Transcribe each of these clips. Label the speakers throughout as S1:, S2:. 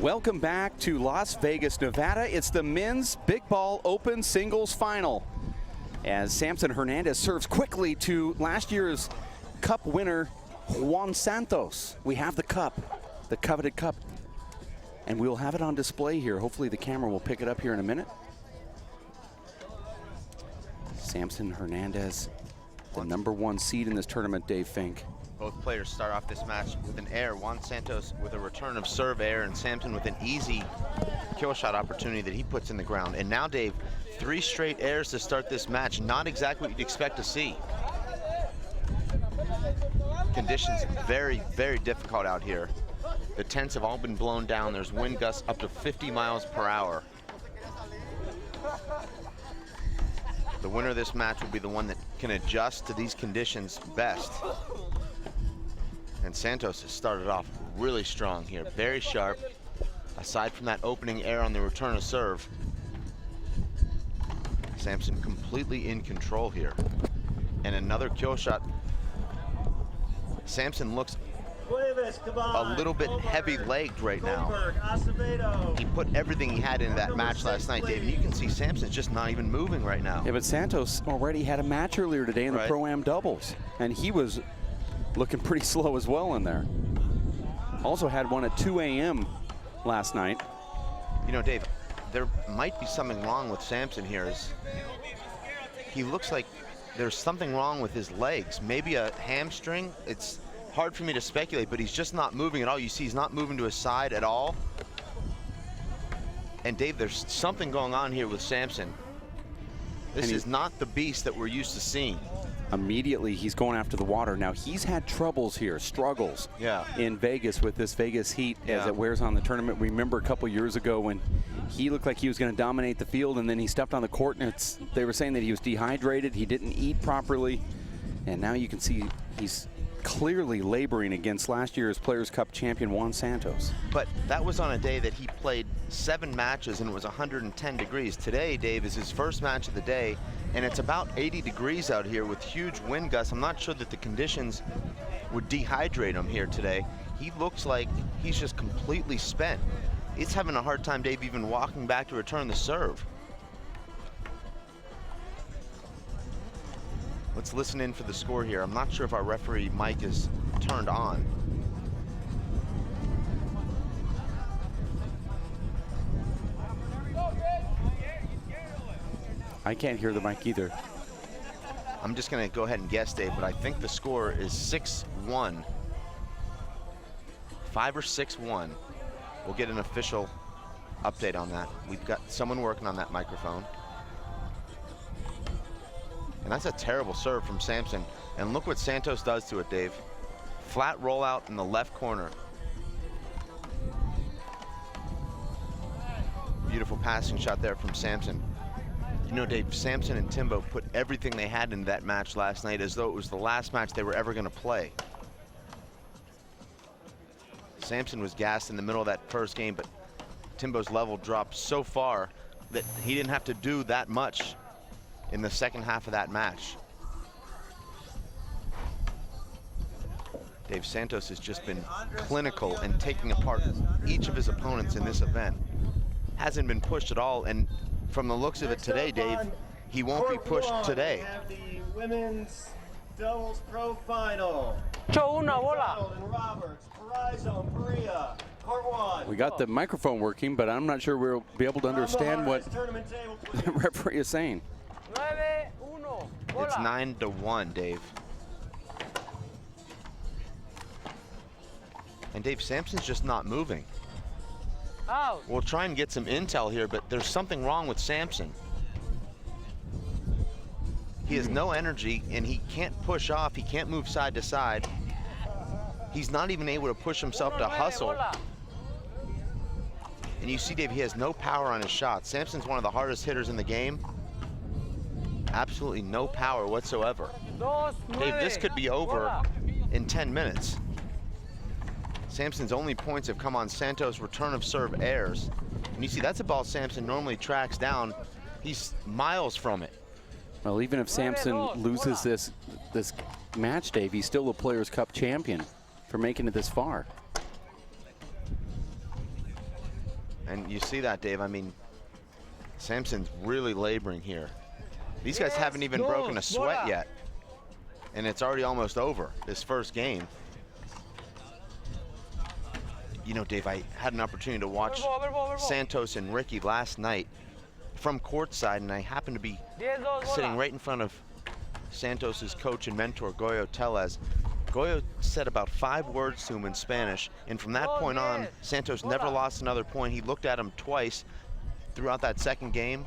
S1: Welcome back to Las Vegas, Nevada. It's the men's big ball open singles final. As Samson Hernandez serves quickly to last year's cup winner, Juan Santos. We have the cup, the coveted cup, and we'll have it on display here. Hopefully the camera will pick it up here in a minute. Samson Hernandez, the #1 seed in this tournament, Dave Fink.
S2: Both players start off this match with an air. Juan Santos with a return of serve air, and Samson with an easy kill shot opportunity that he puts in the ground. And now, Dave, 3 straight airs to start this match. Not exactly what you'd expect to see. Conditions very, very difficult out here. The tents have all been blown down. There's wind gusts up to 50 miles per hour. The winner of this match will be the one that can adjust to these conditions best. And Santos has started off really strong here, very sharp. Aside from that opening air on the return of serve, Samson completely in control here. And another kill shot. Samson looks a little bit heavy-legged right now. He put everything he had into that match last night, Dave. You can see Samson's just not even moving right now.
S1: Yeah, but Santos already had a match earlier today in the Pro-Am doubles, and he was looking pretty slow as well in there. Also had one at 2 a.m. last night.
S2: You know, Dave, there might be something wrong with Samson here. He looks like there's something wrong with his legs. Maybe a hamstring. It's hard for me to speculate, but he's just not moving at all. You see he's not moving to his side at all. And Dave, there's something going on here with Samson. This is not the beast that we're used to seeing.
S1: Immediately he's going after the water. Now he's had troubles here, struggles in Vegas with this Vegas heat as it wears on the tournament. Remember a couple years ago when he looked like he was going to dominate the field, and then he stepped on the court and they were saying that he was dehydrated, he didn't eat properly, and now you can see he's clearly laboring against last year's Players' Cup champion Juan Santos.
S2: But that was on a day that he played 7 matches and it was 110 degrees. Today, Dave, is his first match of the day, and it's about 80 degrees out here with huge wind gusts. I'm not sure that the conditions would dehydrate him here today. He looks like he's just completely spent. He's having a hard time, Dave, even walking back to return the serve. Let's listen in for the score here. I'm not sure if our referee mic is turned on.
S1: I can't hear the mic either.
S2: I'm just going to go ahead and guess, Dave, but I think the score is 6-1. 5 or 6-1. We'll get an official update on that. We've got someone working on that microphone. And that's a terrible serve from Samson. And look what Santos does to it, Dave. Flat rollout in the left corner. Beautiful passing shot there from Samson. You know, Dave, Samson and Timbo put everything they had into that match last night as though it was the last match they were ever going to play. Samson was gassed in the middle of that first game, but Timbo's level dropped so far that he didn't have to do that much in the second half of that match. Dave, Santos has just been clinical and taking apart each of his opponents in this event. Hasn't been pushed at all, and from the looks of it today, Dave, he won't be pushed today.
S3: We have the women's doubles pro final.
S1: We got the microphone working, but I'm not sure we'll be able to understand what the referee is saying.
S2: It's 9-1, Dave. And Dave, Samson's just not moving. We'll try and get some intel here, but there's something wrong with Samson. He has no energy and he can't push off. He can't move side to side. He's not even able to push himself to hustle. And you see, Dave, he has no power on his shot. Samson's one of the hardest hitters in the game. Absolutely no power whatsoever. Dave, this could be over in 10 minutes. Samson's only points have come on Santos' return of serve airs. And you see, that's a ball Samson normally tracks down. He's miles from it.
S1: Well, even if Samson loses this match, Dave, he's still a Players' Cup champion for making it this far.
S2: And you see that, Dave. I mean, Sampson's really laboring here. These guys haven't even broken a sweat yet. And it's already almost over, this first game. You know, Dave, I had an opportunity to watch Santos and Ricky last night from courtside, and I happened to be sitting right in front of Santos's coach and mentor, Goyo Tellez. Goyo said about 5 words to him in Spanish, and from that point on, Santos never lost another point. He looked at him twice throughout that second game,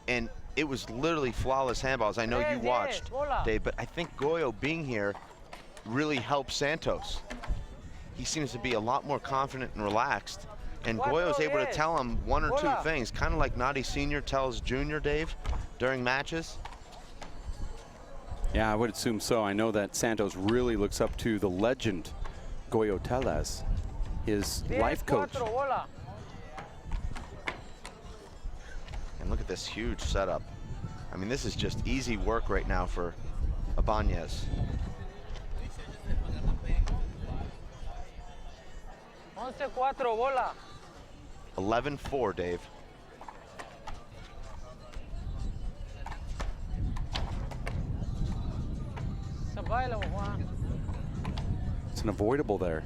S2: and it was literally flawless handballs. I know you watched, Dave, but I think Goyo being here really helps Santos. He seems to be a lot more confident and relaxed, and Goyo's able to tell him 1 or 2 things, kind of like Nadi Sr. tells Junior, Dave, during matches.
S1: Yeah, I would assume so. I know that Santos really looks up to the legend, Goyo Tellez, his life coach.
S2: And look at this huge setup. I mean, this is just easy work right now for Ibanez. 11-4, Dave.
S1: It's an avoidable there.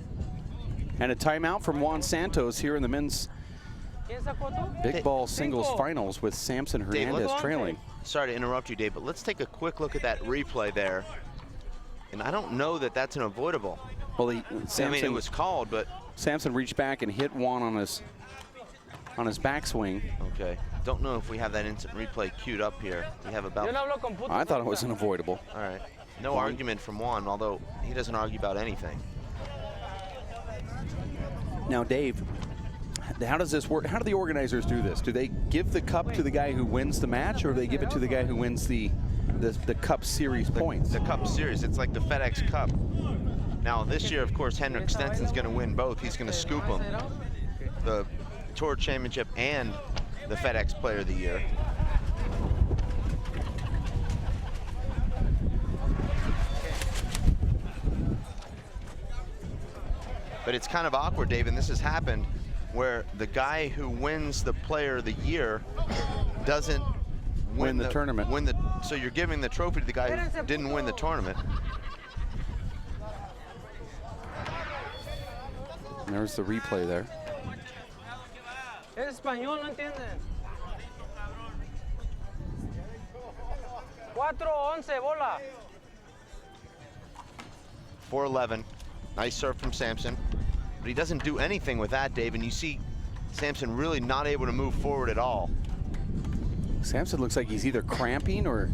S1: And a timeout from Juan Santos here in the men's big ball singles finals with Samson Hernandez trailing.
S2: Sorry to interrupt you, Dave, but let's take a quick look at that replay there. And I don't know that that's an avoidable.
S1: Well,
S2: I mean, it was called, but
S1: Samson reached back and hit Juan on his backswing.
S2: Okay. Don't know if we have that instant replay queued up here. We have about.
S1: I thought it was an avoidable.
S2: All right. No argument from Juan, although he doesn't argue about anything.
S1: Now, Dave, how does this work? How do the organizers do this? Do they give the cup to the guy who wins the match, or do they give it to the guy who wins the Cup Series points?
S2: The Cup Series. It's like the FedEx Cup. Now, this year, of course, Henrik Stenson's going to win both. He's going to scoop them, the Tour Championship and the FedEx Player of the Year. But it's kind of awkward, Dave, and this has happened where the guy who wins the Player of the Year doesn't
S1: win the tournament.
S2: So you're giving the trophy to the guy who didn't win the tournament.
S1: And there's the replay there.
S4: Español, no entienden. 4-11, bola.
S2: 4-11. Nice serve from Samson. But he doesn't do anything with that, Dave, and you see Samson really not able to move forward at all.
S1: Samson looks like he's either cramping or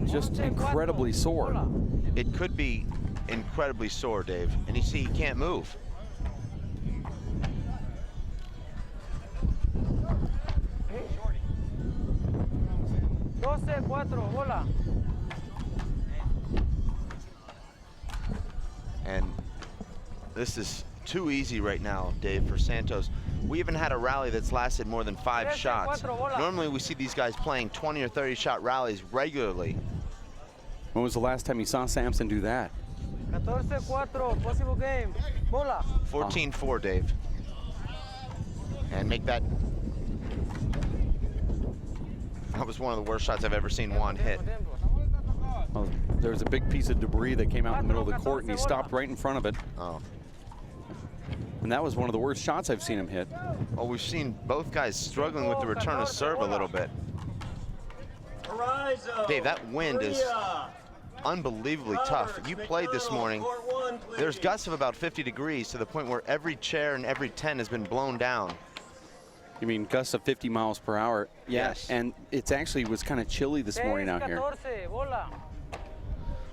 S1: just incredibly sore.
S2: It could be incredibly sore, Dave, and you see he can't move. And this is too easy right now, Dave, for Santos. We haven't had a rally that's lasted more than 5 shots. Normally we see these guys playing 20 or 30 shot rallies regularly.
S1: When was the last time you saw Samson do that?
S4: 14-4, possible game. Bola.
S2: 14-4, Dave. And make that. That was one of the worst shots I've ever seen Juan hit.
S1: Well, there was a big piece of debris that came out in the middle of the court, and he stopped right in front of it.
S2: Oh.
S1: And that was one of the worst shots I've seen him hit.
S2: Well, we've seen both guys struggling with the return of serve a little bit. Dave, that wind is unbelievably tough. You played this morning. There's gusts of about 50 degrees to the point where every chair and every tent has been blown down.
S1: You mean gusts of 50 miles per hour?
S2: Yes.
S1: And it's actually was kind of chilly this morning out here.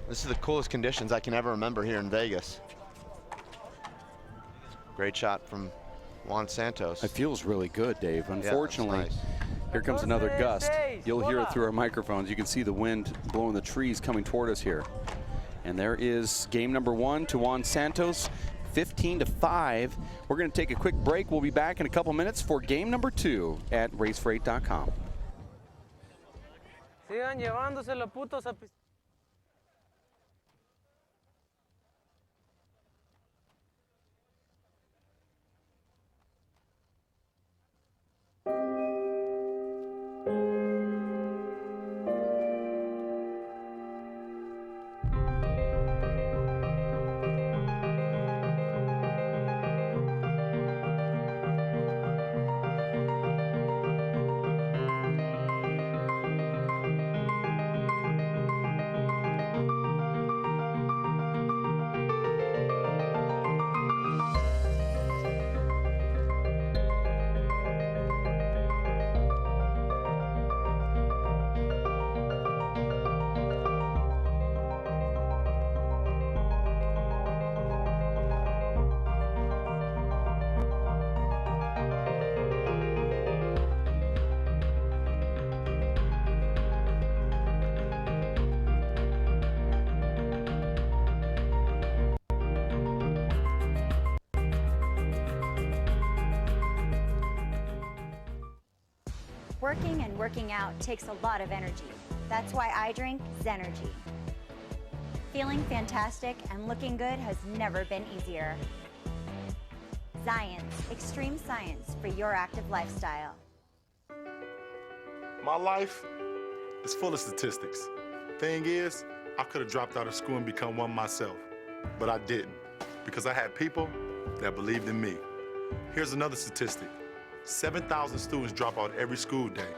S2: This is the coolest conditions I can ever remember here in Vegas. Great shot from Juan Santos.
S1: It feels really good, Dave. Unfortunately,
S2: nice.
S1: Here comes another gust. You'll hear it through our microphones. You can see the wind blowing the trees coming toward us here. And there is game number 1 to Juan Santos, 15-5. We're going to take a quick break. We'll be back in a couple minutes for game number 2 at racefreight.com.
S4: Sigan llevándose los putos a
S5: Working and working out takes a lot of energy. That's why I drink Zenergy. Feeling fantastic and looking good has never been easier. Science, extreme science for your active lifestyle.
S6: My life is full of statistics. Thing is, I could have dropped out of school and become one myself, but I didn't because I had people that believed in me. Here's another statistic. 7,000 students drop out every school day.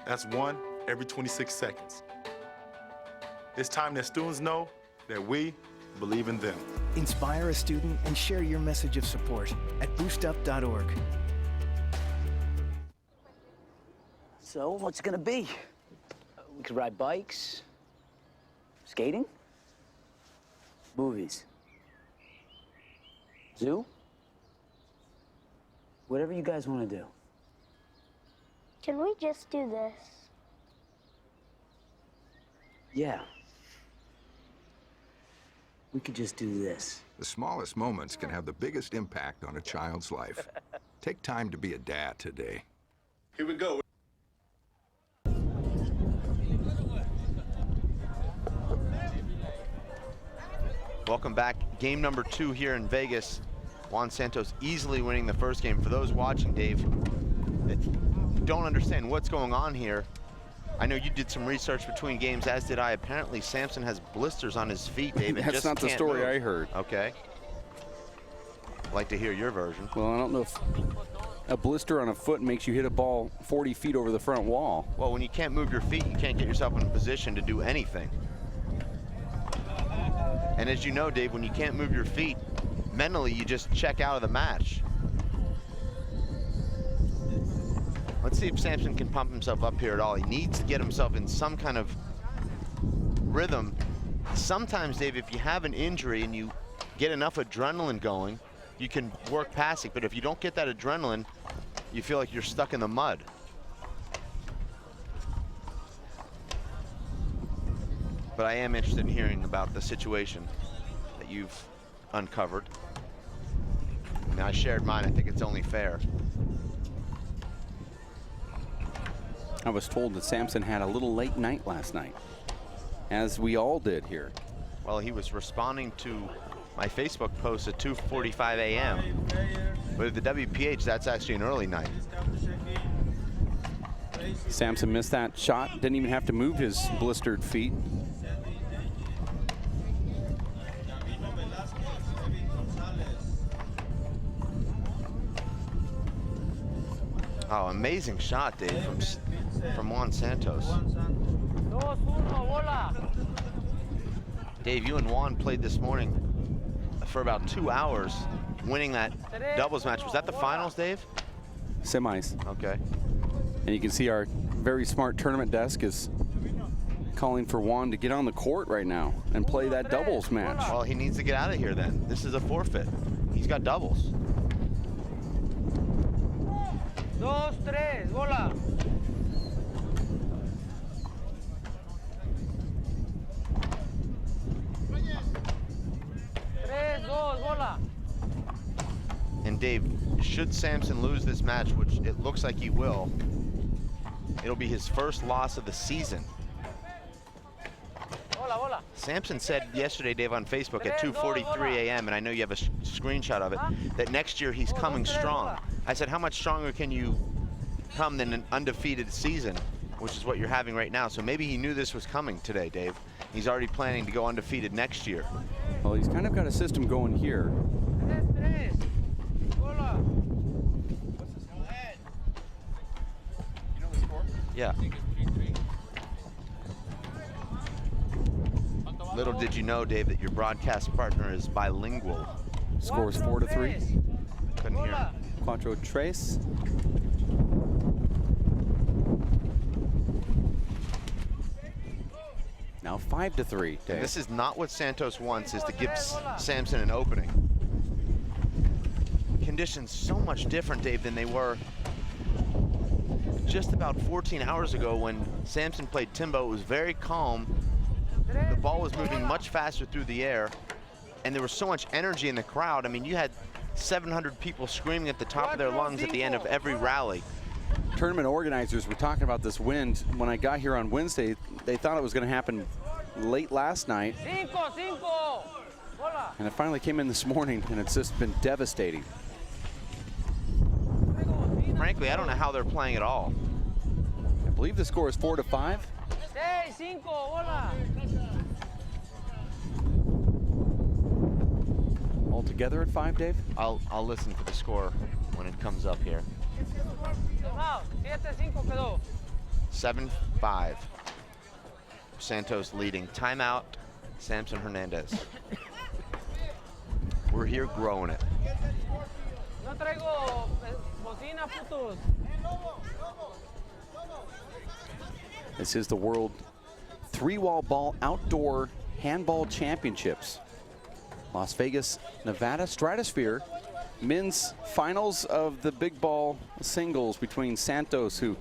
S6: That's one every 26 seconds. It's time that students know that we believe in them.
S7: Inspire a student and share your message of support at boostup.org.
S8: So, what's it gonna be? We could ride bikes, skating, movies, zoo, whatever you guys want to do.
S9: Can we just do this?
S8: Yeah. We could just do this.
S10: The smallest moments can have the biggest impact on a child's life. Take time to be a dad today.
S6: Here we go.
S2: Welcome back. Game number 2 here in Vegas. Juan Santos easily winning the first game. For those watching, Dave, that don't understand what's going on here, I know you did some research between games, as did I. Apparently, Samson has blisters on his feet, Dave.
S1: That's
S2: just
S1: not the story
S2: move.
S1: I heard.
S2: Okay. I'd like to hear your version.
S1: Well, I don't know if a blister on a foot makes you hit a ball 40 feet over the front wall.
S2: Well, when you can't move your feet, you can't get yourself in a position to do anything. And as you know, Dave, when you can't move your feet, mentally you just check out of the match. Let's see if Samson can pump himself up here at all. He needs to get himself in some kind of rhythm. Sometimes, Dave, if you have an injury and you get enough adrenaline going, you can work past it. But if you don't get that adrenaline, you feel like you're stuck in the mud. But I am interested in hearing about the situation that you've uncovered. I mean, I shared mine. I think it's only fair.
S1: I was told that Samson had a little late night last night, as we all did here.
S2: Well, he was responding to my Facebook post at 2:45 a.m. But at the WPH, that's actually an early night.
S1: Samson missed that shot, didn't even have to move his blistered feet.
S2: Oh, amazing shot, Dave, from Juan Santos. Dave, you and Juan played this morning for about 2 hours, winning that doubles match. Was that the finals, Dave?
S1: Semis.
S2: Okay.
S1: And you can see our very smart tournament desk is calling for Juan to get on the court right now and play that doubles match.
S2: Well, he needs to get out of here then. This is a forfeit. He's got doubles.
S4: 2, 3, bola. 3, 2, bola.
S2: And Dave, should Samson lose this match, which it looks like he will, it'll be his first loss of the season.
S4: Bola, bola.
S2: Samson said yesterday, Dave, on Facebook at 2:43 a.m., and I know you have a screenshot of it, that next year he's coming strong. I said, how much stronger can you come than an undefeated season, which is what you're having right now? So maybe he knew this was coming today, Dave. He's already planning to go undefeated next year.
S1: Well, he's kind of got a system going here.
S4: 3, 3, bola.
S2: Yeah. Little did you know, Dave, that your broadcast partner is bilingual.
S1: Scores 4-3.
S2: Couldn't hear him.
S1: 4-3. Now 5-3.
S2: And this is not what Santos wants, is to give Samson an opening. Conditions so much different, Dave, than they were just about 14 hours ago when Samson played Timbo. It was very calm. The ball was moving much faster through the air, and there was so much energy in the crowd. I mean, you had 700 people screaming at the top of their lungs at the end of every rally.
S1: tournament organizers were talking about this wind. When I got here on Wednesday, they thought it was going to happen late last night. And it finally came in this morning, and it's just been devastating.
S2: Frankly, I don't know how they're playing at all.
S1: I believe the score is 4-5. All together at 5, Dave?
S2: I'll listen for the score when it comes up here. 7-5. Santos leading. Timeout, Samson Hernandez. We're here growing it.
S1: This is the World 3-Wall Ball Outdoor Handball Championships. Las Vegas, Nevada, Stratosphere. Men's finals of the big ball singles between Santos, who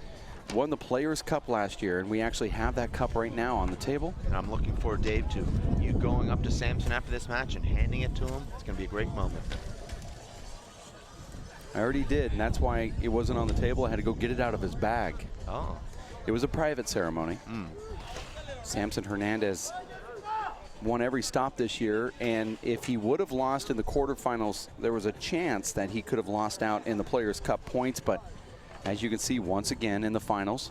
S1: won the Players' Cup last year, and we actually have that cup right now on the table.
S2: And I'm looking forward, Dave, to you going up to Samson after this match and handing it to him. It's going to be a great moment.
S1: I already did, and that's why it wasn't on the table. I had to go get it out of his bag.
S2: Oh.
S1: It was a private ceremony. Samson Hernandez won every stop this year, and if he would have lost in the quarterfinals, there was a chance that he could have lost out in the Players' Cup points, but as you can see, once again in the finals.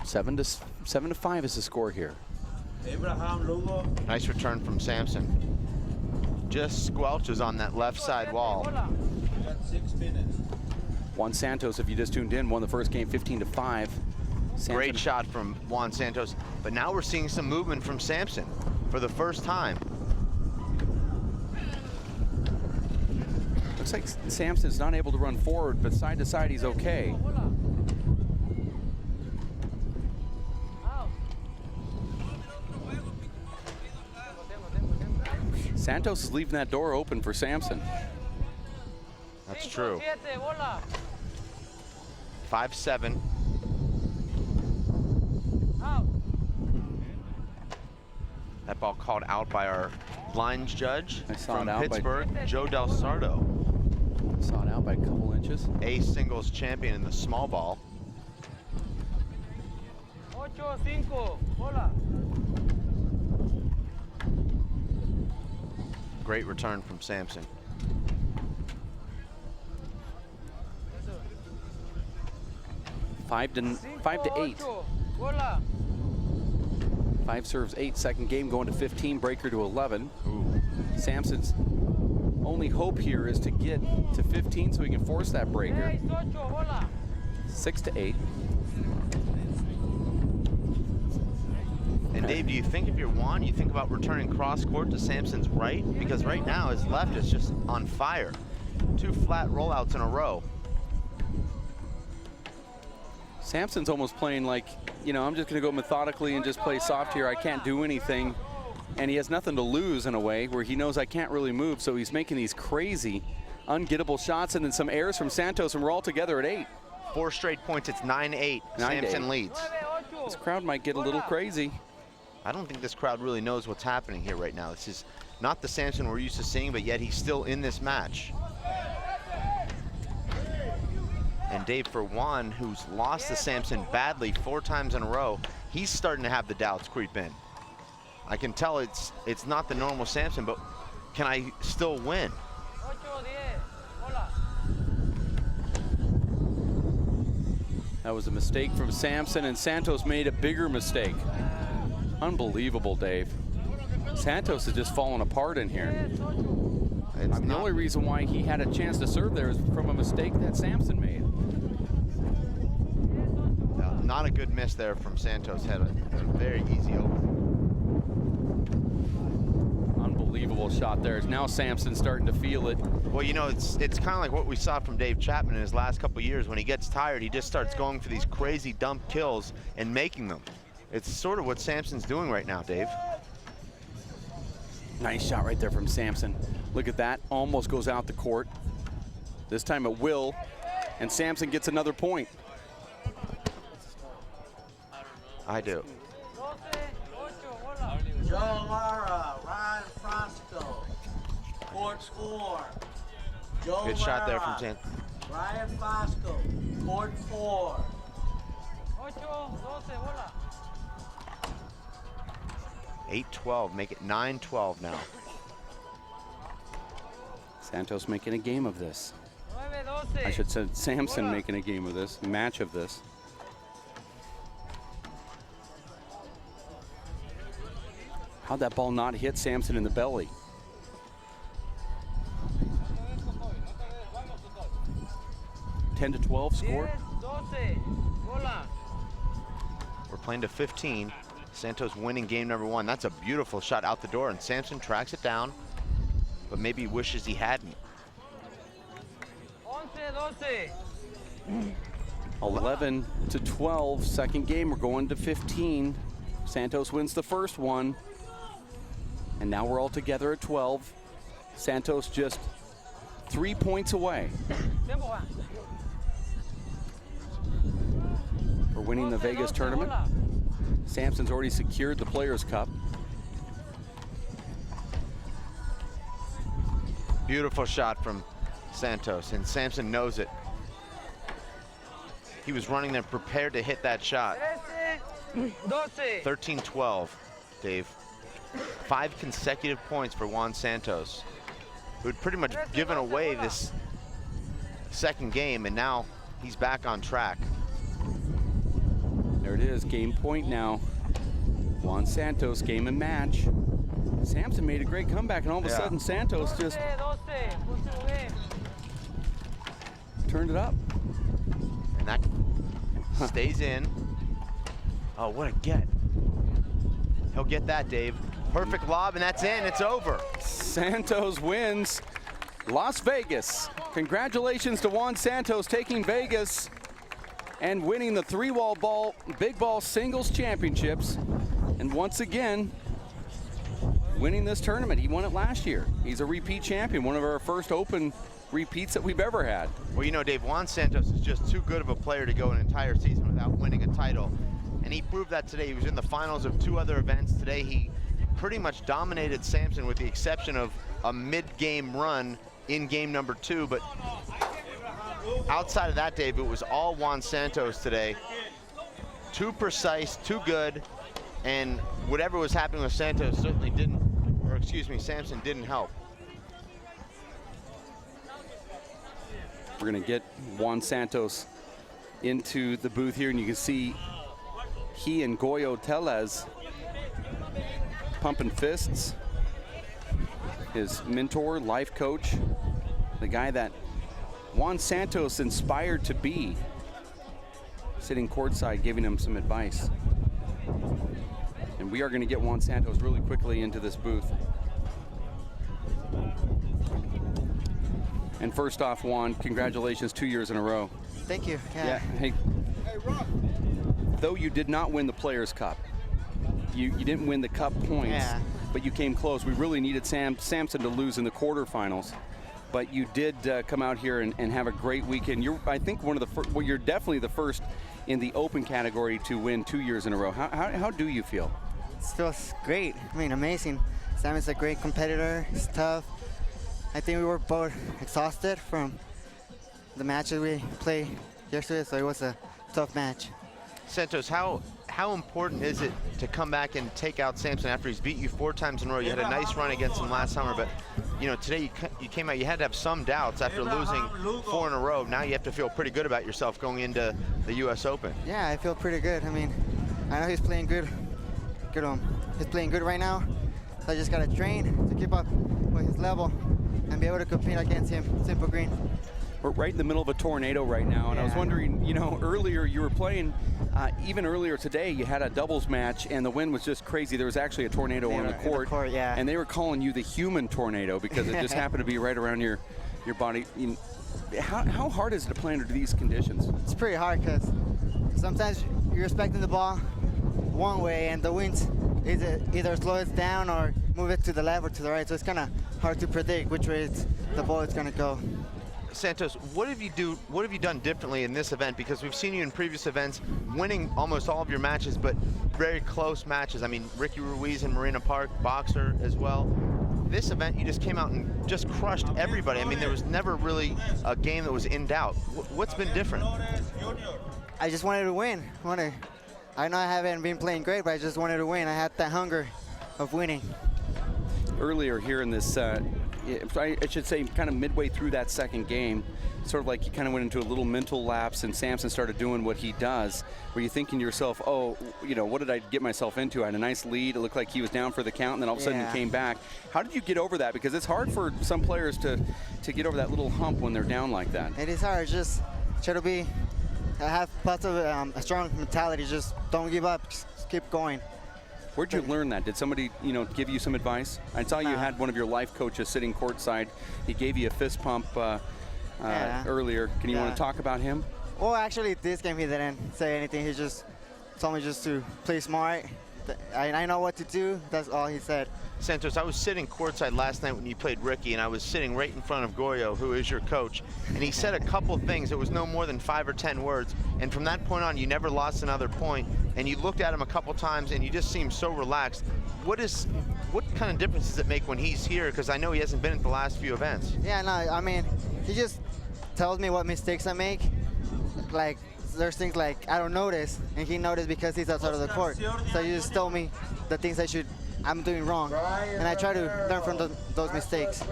S1: Seven to 5 is the score here.
S2: Nice return from Samson. Just squelches on that left side wall.
S1: Juan Santos, if you just tuned in, won the first game 15-5.
S2: Great shot from Juan Santos, but now we're seeing some movement from Samson for the first time.
S1: Looks like Samson's not able to run forward, but side to side he's okay. Santos is leaving that door open for Samson.
S2: That's true. 5-7. That ball called out by our lines judge from Pittsburgh, Joe Del Sardo.
S1: Saw it out by a couple inches.
S2: A singles champion in the small ball.
S4: 8-5, bola.
S2: Great return from Samson.
S1: Five to 8. 5 serves 8. Second game going to 15. Breaker to 11.
S2: Ooh.
S1: Samson's only hope here is to get to 15 so he can force that breaker. 6 to 8.
S2: And Dave, do you think if you're Juan, you think about returning cross court to Samson's right? Because right now his left is just on fire. 2 flat rollouts in a row.
S1: Samson's almost playing like, you know, I'm just going to go methodically and just play soft here. I can't do anything. And he has nothing to lose in a way where he knows I can't really move. So he's making these crazy, ungettable shots, and then some errors from Santos, and we're all together at 8.
S2: 4 straight points. It's 9-8. Samson leads.
S1: This crowd might get a little crazy.
S2: I don't think this crowd really knows what's happening here right now. This is not the Samson we're used to seeing, but yet he's still in this match. And Dave, for Juan, who's lost to Samson badly 4 times in a row, he's starting to have the doubts creep in. I can tell it's not the normal Samson, but can I still win?
S1: That was a mistake from Samson, and Santos made a bigger mistake. Unbelievable, Dave. Santos is just falling apart in here. The only reason why he had a chance to serve there is from a mistake that Samson made.
S2: Not a good miss there from Santos. Had a very easy opening.
S1: Unbelievable shot there. Now Samson's starting to feel it.
S2: Well, you know, it's kind of like what we saw from Dave Chapman in his last couple years. When he gets tired, he just starts going for these crazy dump kills and making them. It's sort of what Samson's doing right now, Dave.
S1: Nice shot right there from Samson. Look at that, almost goes out the court. This time it will, and Samson gets another point.
S2: I do.
S4: Joe Lara, Ryan Frosco, court 4. Joe
S2: Good shot there
S4: Lara,
S2: from Santos.
S4: Ryan Frosco, court 4.
S2: 8-12, make it 9-12 now.
S1: Santos making a game of this. I should say Samson making a game of this, match of this. How'd that ball not hit Samson in the belly? (10-12) score.
S2: We're playing to 15. Santos winning game number 1. That's a beautiful shot out the door, and Samson tracks it down, but maybe wishes he hadn't.
S1: 11-12, second game. We're going to 15. Santos wins the first one, and now we're all together at 12. Santos just 3 points away for winning the Vegas tournament. Samson's already secured the Players' Cup.
S2: Beautiful shot from Santos, and Samson knows it. He was running there prepared to hit that shot. 13-12, Dave. 5 consecutive points for Juan Santos, who had pretty much given away this second game, and now he's back on track.
S1: There it is, game point now. Juan Santos, game and match. Samson made a great comeback, and all of a sudden Santos just turned it up.
S2: And that stays in. Oh, what a get. He'll get that, Dave. Perfect lob, and that's in. It's over.
S1: Santos wins Las Vegas. Congratulations to Juan Santos taking Vegas and winning the 3-wall ball, big ball singles championships. And once again, winning this tournament. He won it last year. He's a repeat champion, one of our first open repeats that we've ever had.
S2: Well, you know, Dave, Juan Santos is just too good of a player to go an entire season without winning a title. And he proved that today. He was in the finals of 2 other events. Today, he pretty much dominated Samson with the exception of a mid-game run in game number 2. But outside of that, Dave, it was all Juan Santos today. Too precise, too good, and whatever was happening with Santos certainly didn't, or excuse me, Samson didn't help.
S1: We're gonna get Juan Santos into the booth here, and you can see he and Goyo Tellez pumping fists. His mentor, life coach, the guy that Juan Santos inspired to be, sitting courtside giving him some advice. And we are going to get Juan Santos really quickly into this booth. And first off, Juan, congratulations, 2 years in a row.
S11: Thank you.
S1: Yeah. Hey, though you did not win the Players' Cup, you didn't win the cup points, but you came close. We really needed Samson to lose in the quarterfinals, but you did come out here and have a great weekend. You're, I think, one of the first. Well, you're definitely the first in the open category to win 2 years in a row. How do you feel?
S11: It feels great. I mean, amazing. Samon's a great competitor. He's tough. I think we were both exhausted from the matches we played yesterday, so it was a tough match.
S2: Santos, how important is it to come back and take out Samson after he's beat you 4 times in a row? You had a nice run against him last summer, but you know, today you came out, you had to have some doubts after losing 4 in a row. Now you have to feel pretty good about yourself going into the U.S. Open.
S11: Yeah, I feel pretty good. I mean, I know he's playing good. He's playing good right now. So I just gotta train to keep up with his level and be able to compete against him, simple green.
S1: We're right in the middle of a tornado right now, and I was wondering, you know, earlier you were playing, even earlier today, you had a doubles match, and the wind was just crazy. There was actually a tornado on the court, and they were calling you the human tornado because it just happened to be right around your body. How hard is it to play under these conditions?
S11: It's pretty hard because sometimes you're expecting the ball one way, and the wind either slow it down or move it to the left or to the right, so it's kind of hard to predict which way the ball is going to go.
S2: Santos, what have you done differently in this event? Because we've seen you in previous events winning almost all of your matches, but very close matches. I mean, Ricky Ruiz in Marina Park, boxer as well. This event, you just came out and just crushed everybody. I mean, there was never really a game that was in doubt. What's been different?
S11: I just wanted to win. I know I haven't been playing great, but I just wanted to win. I had that hunger of winning.
S1: Earlier here in this, I should say kind of midway through that second game, sort of like you kind of went into a little mental lapse and Samson started doing what he does. Were you thinking to yourself, oh, you know, what did I get myself into? I had a nice lead. It looked like he was down for the count, and then all of a sudden you came back. How did you get over that? Because it's hard for some players to get over that little hump when they're down like that.
S11: It is hard. Just try to have a strong mentality. Just don't give up. Just keep going.
S1: Where'd you learn that? Did somebody, you know, give you some advice? I saw you had one of your life coaches sitting courtside. He gave you a fist pump earlier. Can you want to talk about him?
S11: Well, actually, this game he didn't say anything. He just told me just to play smart. I know what to do. That's all he said.
S2: Santos, I was sitting courtside last night when you played Ricky, and I was sitting right in front of Goyo, who is your coach, and he said a couple things. It was no more than 5 or 10 words, and from that point on, you never lost another point, and you looked at him a couple times, and you just seemed so relaxed. What kind of difference does it make when he's here? Because I know he hasn't been at the last few events.
S11: Yeah, no, I mean, he just tells me what mistakes I make. Like, there's things like I don't notice, and he noticed because he's outside of the court. So he just told me the things I'm doing wrong, and I try to learn from those mistakes.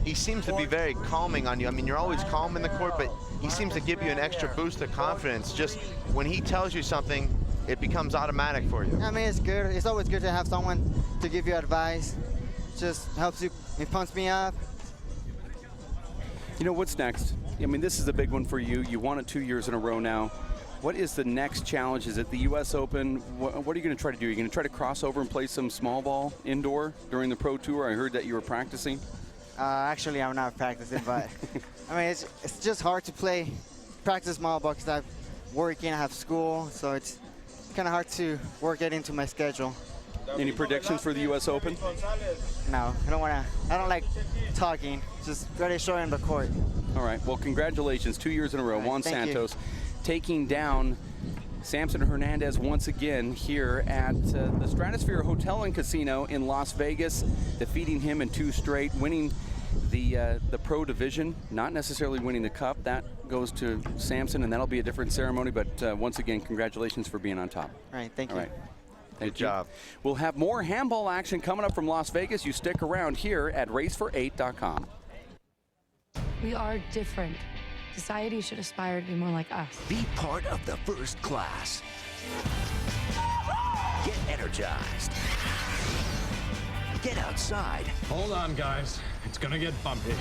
S2: He seems to be very calming on you. I mean, you're always calm in the court, but he seems to give you an extra boost of confidence. Just when he tells you something, it becomes automatic for you.
S11: I mean, it's good. It's always good to have someone to give you advice. Just helps you. It pumps me up.
S1: You know, what's next? I mean, this is a big one for you. You won it 2 years in a row now. What is the next challenge? Is it the U.S. Open? What are you going to try to do? Are you going to try to cross over and play some small ball indoor during the Pro Tour? I heard that you were practicing.
S11: Actually, I'm not practicing, but I mean, it's just hard to practice small ball because I'm working, I have school, so it's kind of hard to work it into my schedule.
S1: Any predictions for the U.S. Open?
S11: No, I don't like talking. Just ready to show in the court.
S1: All right. Well, congratulations. 2 years in a row. Juan Santos taking down Samson Hernandez once again here at the Stratosphere Hotel and Casino in Las Vegas, defeating him in 2 straight, winning the pro division, not necessarily winning the cup. That goes to Samson, and that'll be a different ceremony. But once again, congratulations for being on top.
S11: All right. Thank you.
S1: All right.
S2: Good job.
S1: We'll have more handball action coming up from Las Vegas. You stick around here at racefor8.com.
S12: We are different. Society should aspire to be more like us.
S13: Be part of the first class. Get energized. Get outside.
S14: Hold on, guys. It's gonna get bumpy.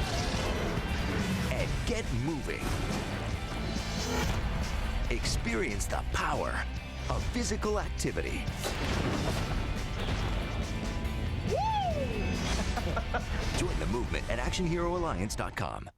S13: And get moving. Experience the power of physical activity. Join the movement at ActionHeroAlliance.com.